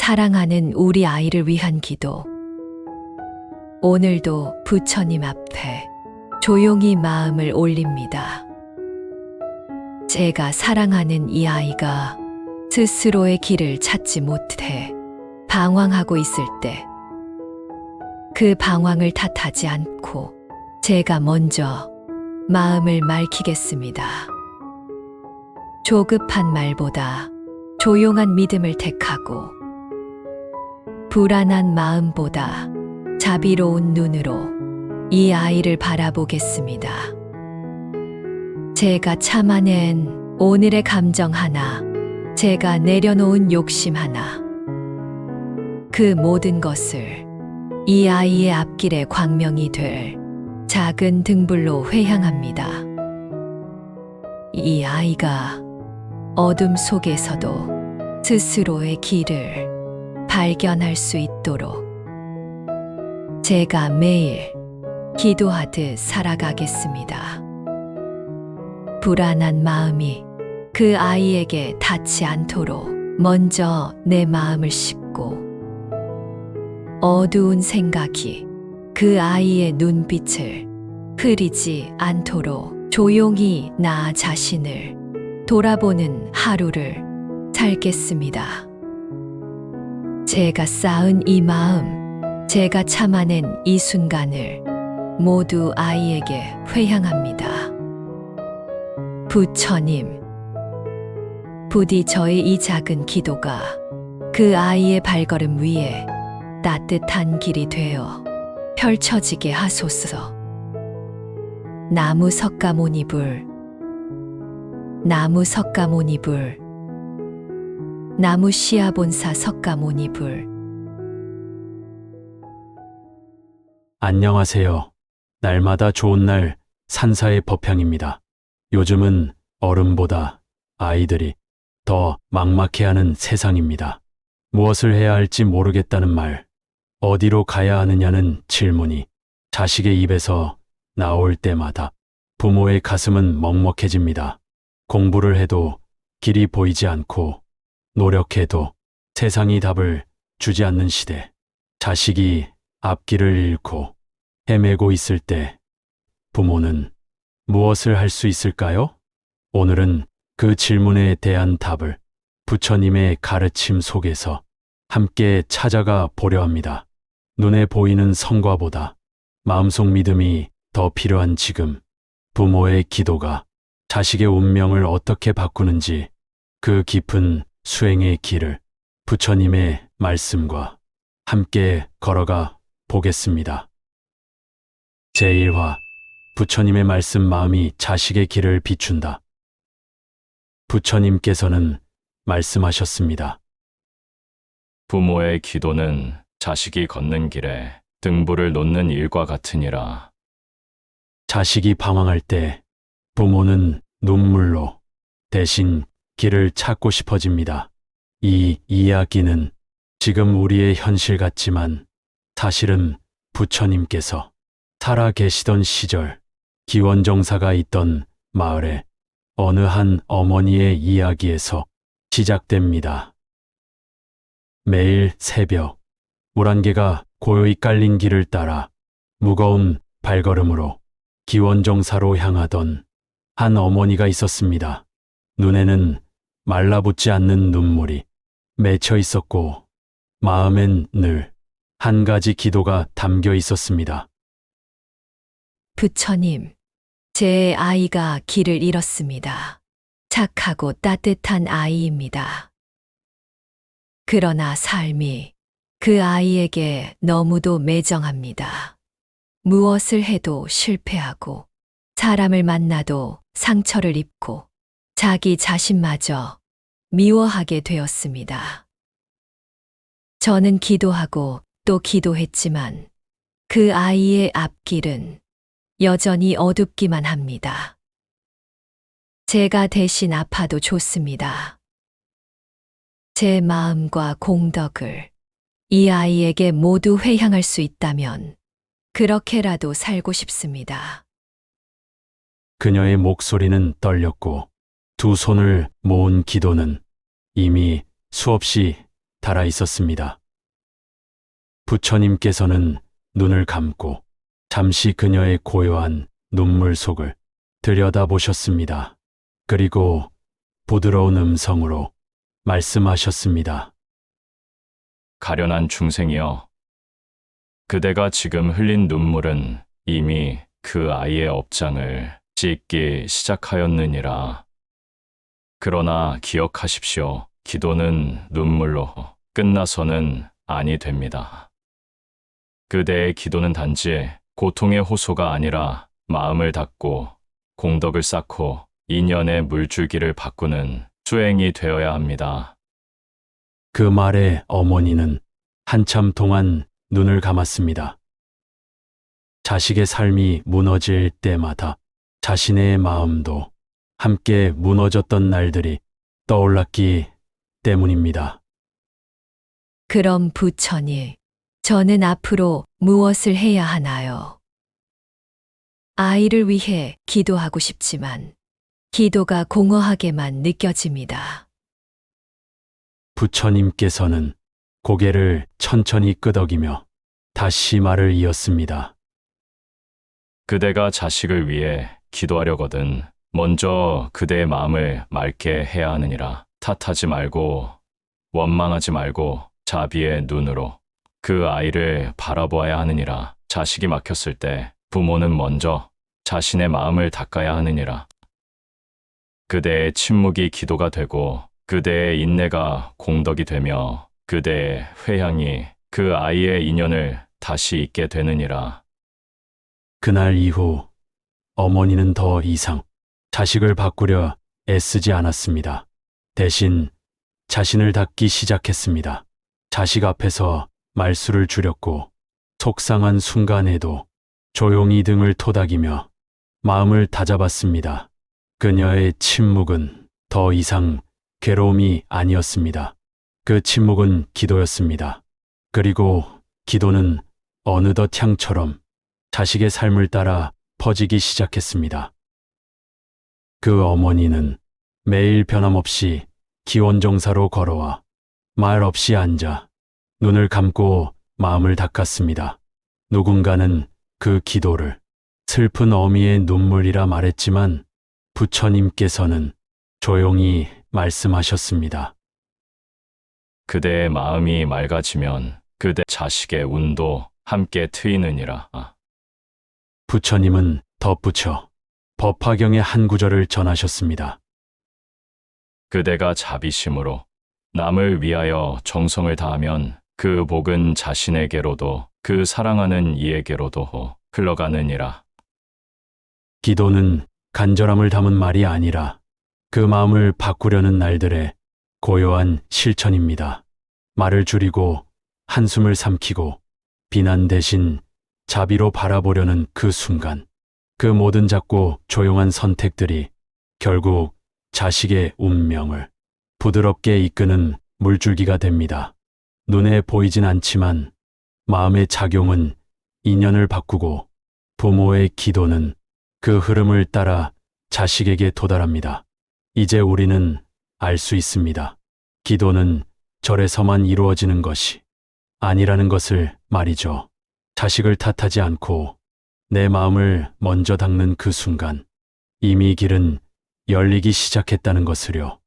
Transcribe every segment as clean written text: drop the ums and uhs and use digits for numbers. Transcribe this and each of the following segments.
사랑하는 우리 아이를 위한 기도. 오늘도 부처님 앞에 조용히 마음을 올립니다. 제가 사랑하는 이 아이가 스스로의 길을 찾지 못해 방황하고 있을 때, 그 방황을 탓하지 않고 제가 먼저 마음을 맑히겠습니다. 조급한 말보다 조용한 믿음을 택하고, 불안한 마음보다 자비로운 눈으로 이 아이를 바라보겠습니다. 제가 참아낸 오늘의 감정 하나, 제가 내려놓은 욕심 하나, 그 모든 것을 이 아이의 앞길에 광명이 될 작은 등불로 회향합니다. 이 아이가 어둠 속에서도 스스로의 길을 발견할 수 있도록 제가 매일 기도하듯 살아가겠습니다. 불안한 마음이 그 아이에게 닿지 않도록 먼저 내 마음을 씹고, 어두운 생각이 그 아이의 눈빛을 흐리지 않도록 조용히 나 자신을 돌아보는 하루를 살겠습니다. 제가 쌓은 이 마음, 제가 참아낸 이 순간을 모두 아이에게 회향합니다. 부처님, 부디 저의 이 작은 기도가 그 아이의 발걸음 위에 따뜻한 길이 되어 펼쳐지게 하소서. 나무 석가모니불, 나무 석가모니불, 나무 시아본사 석가모니불. 안녕하세요. 날마다 좋은 날 산사의 법향입니다. 요즘은 어른보다 아이들이 더 막막해하는 세상입니다. 무엇을 해야 할지 모르겠다는 말, 어디로 가야 하느냐는 질문이 자식의 입에서 나올 때마다 부모의 가슴은 먹먹해집니다. 공부를 해도 길이 보이지 않고, 노력해도 세상이 답을 주지 않는 시대, 자식이 앞길을 잃고 헤매고 있을 때 부모는 무엇을 할 수 있을까요? 오늘은 그 질문에 대한 답을 부처님의 가르침 속에서 함께 찾아가 보려 합니다. 눈에 보이는 성과보다 마음속 믿음이 더 필요한 지금, 부모의 기도가 자식의 운명을 어떻게 바꾸는지, 그 깊은 수행의 길을 부처님의 말씀과 함께 걸어가 보겠습니다. 제1화, 부처님의 말씀 마음이 자식의 길을 비춘다. 부처님께서는 말씀하셨습니다. 부모의 기도는 자식이 걷는 길에 등불을 놓는 일과 같으니라. 자식이 방황할 때 부모는 눈물로 대신 길을 찾고 싶어집니다. 이 이야기는 지금 우리의 현실 같지만 사실은 부처님께서 살아 계시던 시절, 기원정사가 있던 마을의 어느 한 어머니의 이야기에서 시작됩니다. 매일 새벽, 물 한 개가 고요히 깔린 길을 따라 무거운 발걸음으로 기원정사로 향하던 한 어머니가 있었습니다. 눈에는 말라붙지 않는 눈물이 맺혀 있었고, 마음엔 늘 한 가지 기도가 담겨 있었습니다. 부처님, 제 아이가 길을 잃었습니다. 착하고 따뜻한 아이입니다. 그러나 삶이 그 아이에게 너무도 매정합니다. 무엇을 해도 실패하고, 사람을 만나도 상처를 입고, 자기 자신마저 미워하게 되었습니다. 저는 기도하고 또 기도했지만 그 아이의 앞길은 여전히 어둡기만 합니다. 제가 대신 아파도 좋습니다. 제 마음과 공덕을 이 아이에게 모두 회향할 수 있다면 그렇게라도 살고 싶습니다. 그녀의 목소리는 떨렸고 두 손을 모은 기도는 이미 수없이 달아 있었습니다. 부처님께서는 눈을 감고 잠시 그녀의 고요한 눈물 속을 들여다보셨습니다. 그리고 부드러운 음성으로 말씀하셨습니다. 가련한 중생이여. 그대가 지금 흘린 눈물은 이미 그 아이의 업장을 찢기 시작하였느니라. 그러나 기억하십시오. 기도는 눈물로 끝나서는 아니 됩니다. 그대의 기도는 단지 고통의 호소가 아니라 마음을 닫고 공덕을 쌓고 인연의 물줄기를 바꾸는 수행이 되어야 합니다. 그 말에 어머니는 한참 동안 눈을 감았습니다. 자식의 삶이 무너질 때마다 자신의 마음도 함께 무너졌던 날들이 떠올랐기 때문입니다. 그럼 부처님, 저는 앞으로 무엇을 해야 하나요? 아이를 위해 기도하고 싶지만 기도가 공허하게만 느껴집니다. 부처님께서는 고개를 천천히 끄덕이며 다시 말을 이었습니다. 그대가 자식을 위해 기도하려거든 먼저 그대의 마음을 맑게 해야 하느니라. 탓하지 말고 원망하지 말고 자비의 눈으로 그 아이를 바라보아야 하느니라. 자식이 막혔을 때 부모는 먼저 자신의 마음을 닦아야 하느니라. 그대의 침묵이 기도가 되고 그대의 인내가 공덕이 되며 그대의 회향이 그 아이의 인연을 다시 잇게 되느니라. 그날 이후 어머니는 더 이상 자식을 바꾸려 애쓰지 않았습니다. 대신 자신을 닦기 시작했습니다. 자식 앞에서 말수를 줄였고 속상한 순간에도 조용히 등을 토닥이며 마음을 다잡았습니다. 그녀의 침묵은 더 이상 괴로움이 아니었습니다. 그 침묵은 기도였습니다. 그리고 기도는 어느덧 향처럼 자식의 삶을 따라 퍼지기 시작했습니다. 그 어머니는 매일 변함없이 기원정사로 걸어와 말 없이 앉아 눈을 감고 마음을 닦았습니다. 누군가는 그 기도를 슬픈 어미의 눈물이라 말했지만 부처님께서는 조용히 말씀하셨습니다. 그대의 마음이 맑아지면 그대 자식의 운도 함께 트이느니라. 부처님은 덧붙여 법화경의 한 구절을 전하셨습니다. 그대가 자비심으로 남을 위하여 정성을 다하면 그 복은 자신에게로도 그 사랑하는 이에게로도 흘러가느니라. 기도는 간절함을 담은 말이 아니라 그 마음을 바꾸려는 날들의 고요한 실천입니다. 말을 줄이고 한숨을 삼키고 비난 대신 자비로 바라보려는 그 순간, 그 모든 작고 조용한 선택들이 결국 자식의 운명을 부드럽게 이끄는 물줄기가 됩니다. 눈에 보이진 않지만 마음의 작용은 인연을 바꾸고 부모의 기도는 그 흐름을 따라 자식에게 도달합니다. 이제 우리는 알 수 있습니다. 기도는 절에서만 이루어지는 것이 아니라는 것을 말이죠. 자식을 탓하지 않고 내 마음을 먼저 닦는 그 순간 이미 길은 열리기 시작했다는 것을요.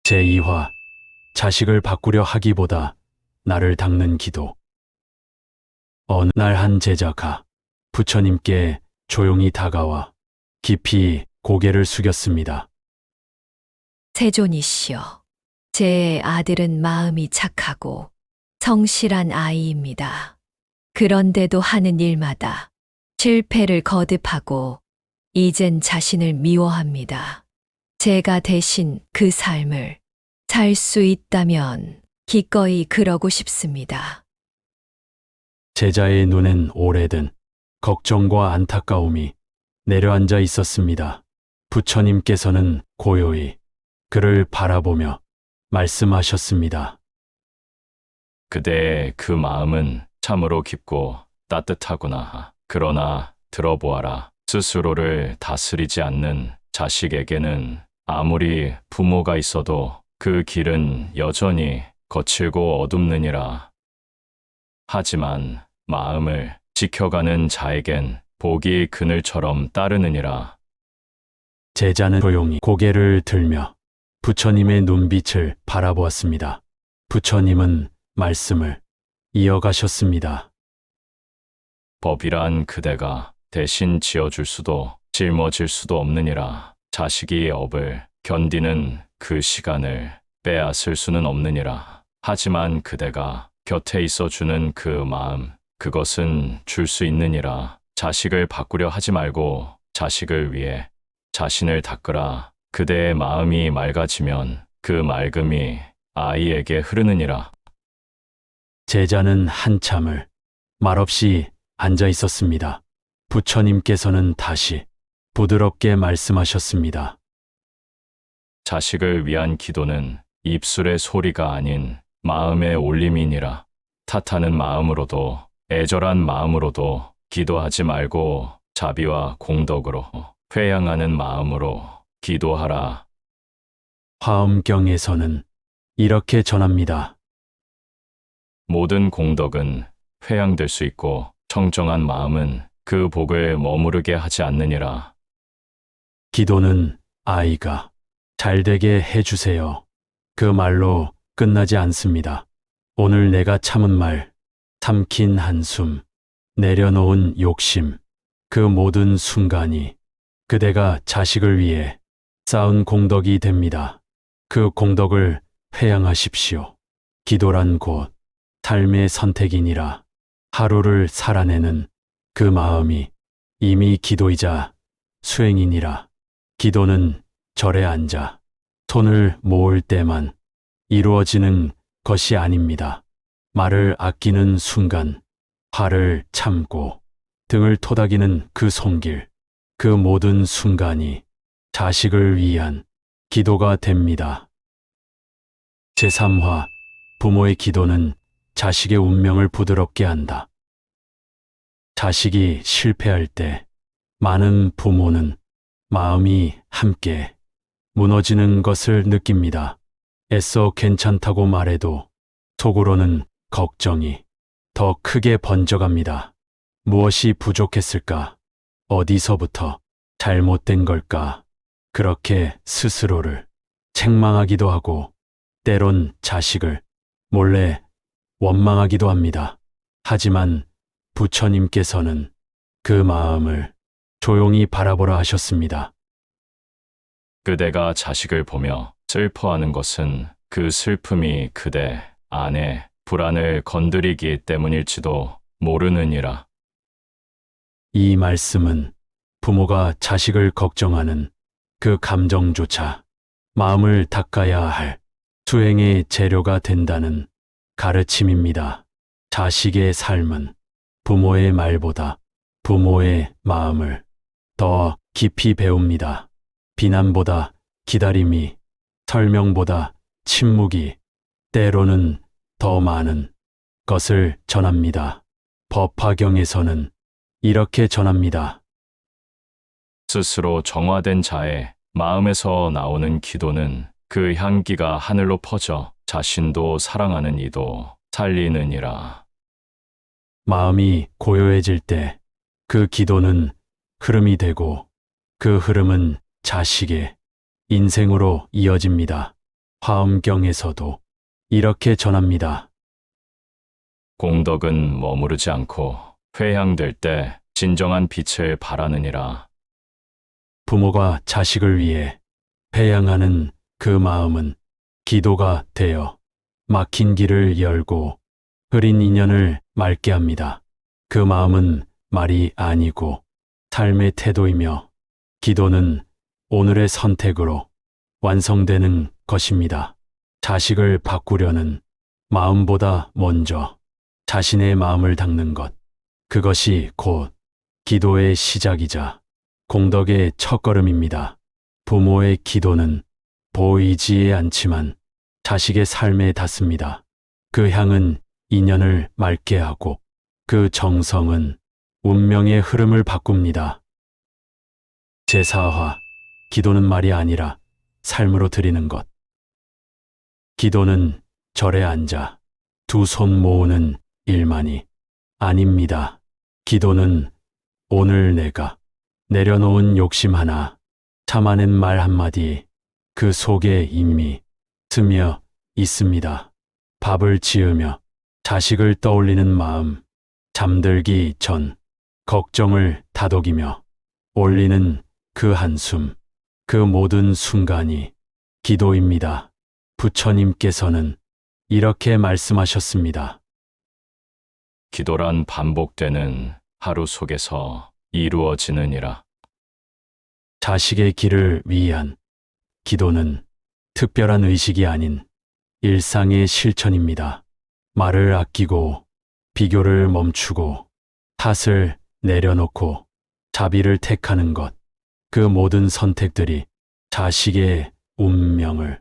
제2화 자식을 바꾸려 하기보다 나를 닦는 기도. 어느 날 한 제자가 부처님께 조용히 다가와 깊이 고개를 숙였습니다. 세존이시여, 제 아들은 마음이 착하고 성실한 아이입니다. 그런데도 하는 일마다 실패를 거듭하고 이젠 자신을 미워합니다. 제가 대신 그 삶을 살 수 있다면 기꺼이 그러고 싶습니다. 제자의 눈엔 오래된 걱정과 안타까움이 내려앉아 있었습니다. 부처님께서는 고요히 그를 바라보며 말씀하셨습니다. 그대의 그 마음은 참으로 깊고 따뜻하구나. 그러나 들어보아라. 스스로를 다스리지 않는 자식에게는 아무리 부모가 있어도 그 길은 여전히 거칠고 어둡느니라. 하지만 마음을 지켜가는 자에겐 복이 그늘처럼 따르느니라. 제자는 조용히 고개를 들며 부처님의 눈빛을 바라보았습니다. 부처님은 말씀을 이어가셨습니다. 법이란 그대가 대신 지어줄 수도 짊어질 수도 없느니라. 자식이 업을 견디는 그 시간을 빼앗을 수는 없느니라. 하지만 그대가 곁에 있어주는 그 마음, 그것은 줄 수 있느니라. 자식을 바꾸려 하지 말고 자식을 위해 자신을 닦으라. 그대의 마음이 맑아지면 그 맑음이 아이에게 흐르느니라. 제자는 한참을 말없이 앉아 있었습니다. 부처님께서는 다시 부드럽게 말씀하셨습니다. 자식을 위한 기도는 입술의 소리가 아닌 마음의 울림이니라. 탓하는 마음으로도 애절한 마음으로도 기도하지 말고 자비와 공덕으로 회양하는 마음으로 기도하라. 화엄경에서는 이렇게 전합니다. 모든 공덕은 회양될 수 있고 청정한 마음은 그 복을 머무르게 하지 않느니라. 기도는 아이가 잘되게 해주세요. 그 말로 끝나지 않습니다. 오늘 내가 참은 말, 삼킨 한숨, 내려놓은 욕심, 그 모든 순간이 그대가 자식을 위해 쌓은 공덕이 됩니다. 그 공덕을 회양하십시오. 기도란 곧 삶의 선택이니라. 하루를 살아내는 그 마음이 이미 기도이자 수행이니라. 기도는 절에 앉아 손을 모을 때만 이루어지는 것이 아닙니다. 말을 아끼는 순간, 화를 참고 등을 토닥이는 그 손길, 그 모든 순간이 자식을 위한 기도가 됩니다. 제3화 부모의 기도는 자식의 운명을 부드럽게 한다. 자식이 실패할 때 많은 부모는 마음이 함께 무너지는 것을 느낍니다. 애써 괜찮다고 말해도 속으로는 걱정이 더 크게 번져갑니다. 무엇이 부족했을까? 어디서부터 잘못된 걸까? 그렇게 스스로를 책망하기도 하고 때론 자식을 몰래 원망하기도 합니다. 하지만 부처님께서는 그 마음을 조용히 바라보라 하셨습니다. 그대가 자식을 보며 슬퍼하는 것은 그 슬픔이 그대 안의 불안을 건드리기 때문일지도 모르느니라. 이 말씀은 부모가 자식을 걱정하는 그 감정조차 마음을 닦아야 할 수행의 재료가 된다는 가르침입니다. 자식의 삶은 부모의 말보다 부모의 마음을 더 깊이 배웁니다. 비난보다 기다림이, 설명보다 침묵이 때로는 더 많은 것을 전합니다. 법화경에서는 이렇게 전합니다. 스스로 정화된 자의 마음에서 나오는 기도는 그 향기가 하늘로 퍼져 자신도 사랑하는 이도 살리느니라. 마음이 고요해질 때 그 기도는 흐름이 되고 그 흐름은 자식의 인생으로 이어집니다. 화엄경에서도 이렇게 전합니다. 공덕은 머무르지 않고 회향될 때 진정한 빛을 발하느니라. 부모가 자식을 위해 회양하는 그 마음은 기도가 되어 막힌 길을 열고 흐린 인연을 맑게 합니다. 그 마음은 말이 아니고 삶의 태도이며 기도는 오늘의 선택으로 완성되는 것입니다. 자식을 바꾸려는 마음보다 먼저 자신의 마음을 닦는 것, 그것이 곧 기도의 시작이자 공덕의 첫걸음입니다. 부모의 기도는 보이지 않지만 자식의 삶에 닿습니다. 그 향은 인연을 맑게 하고 그 정성은 운명의 흐름을 바꿉니다. 제4화 기도는 말이 아니라 삶으로 드리는 것. 기도는 절에 앉아 두 손 모으는 일만이 아닙니다. 기도는 오늘 내가 내려놓은 욕심 하나, 참아낸 말 한마디, 그 속에 이미 스며 있습니다. 밥을 지으며 자식을 떠올리는 마음, 잠들기 전 걱정을 다독이며 올리는 그 한숨, 그 모든 순간이 기도입니다. 부처님께서는 이렇게 말씀하셨습니다. 기도란 반복되는 하루 속에서 이루어지느니라. 자식의 길을 위한 기도는 특별한 의식이 아닌 일상의 실천입니다. 말을 아끼고 비교를 멈추고 탓을 내려놓고 자비를 택하는 것, 그 모든 선택들이 자식의 운명을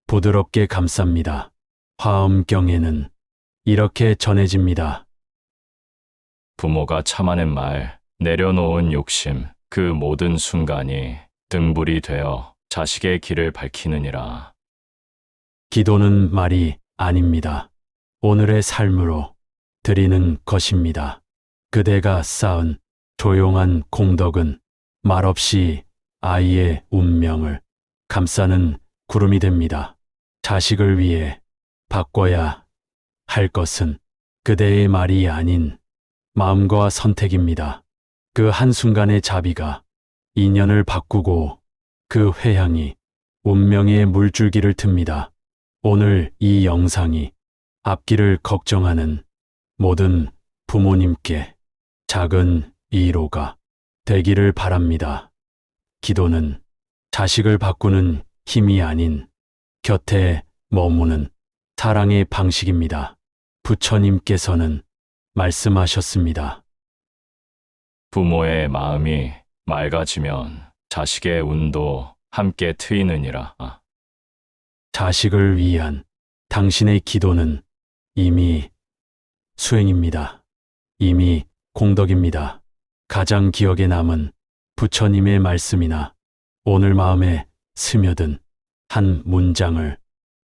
부드럽게 감쌉니다. 화엄경에는 이렇게 전해집니다. 부모가 참아낸 말, 내려놓은 욕심, 그 모든 순간이 등불이 되어 자식의 길을 밝히느니라. 기도는 말이 아닙니다. 오늘의 삶으로 드리는 것입니다. 그대가 쌓은 조용한 공덕은 말없이 아이의 운명을 감싸는 구름이 됩니다. 자식을 위해 바꿔야 할 것은 그대의 말이 아닌 마음과 선택입니다. 그 한순간의 자비가 인연을 바꾸고 그 회향이 운명의 물줄기를 틉니다. 오늘 이 영상이 앞길을 걱정하는 모든 부모님께 작은 위로가 되기를 바랍니다. 기도는 자식을 바꾸는 힘이 아닌 곁에 머무는 사랑의 방식입니다. 부처님께서는 말씀하셨습니다. 부모의 마음이 맑아지면 자식의 운도 함께 트이느니라. 자식을 위한 당신의 기도는 이미 수행입니다. 이미 공덕입니다. 가장 기억에 남은 부처님의 말씀이나 오늘 마음에 스며든 한 문장을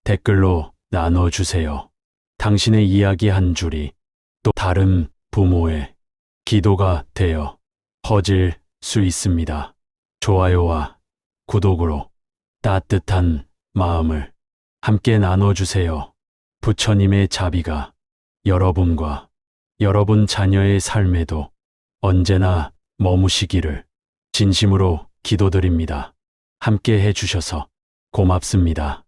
댓글로 나눠주세요. 당신의 이야기 한 줄이 또 다른 부모의 기도가 되어 퍼질 수 있습니다. 좋아요와 구독으로 따뜻한 마음을 함께 나눠주세요. 부처님의 자비가 여러분과 여러분 자녀의 삶에도 언제나 머무시기를 진심으로 기도드립니다. 함께 해주셔서 고맙습니다.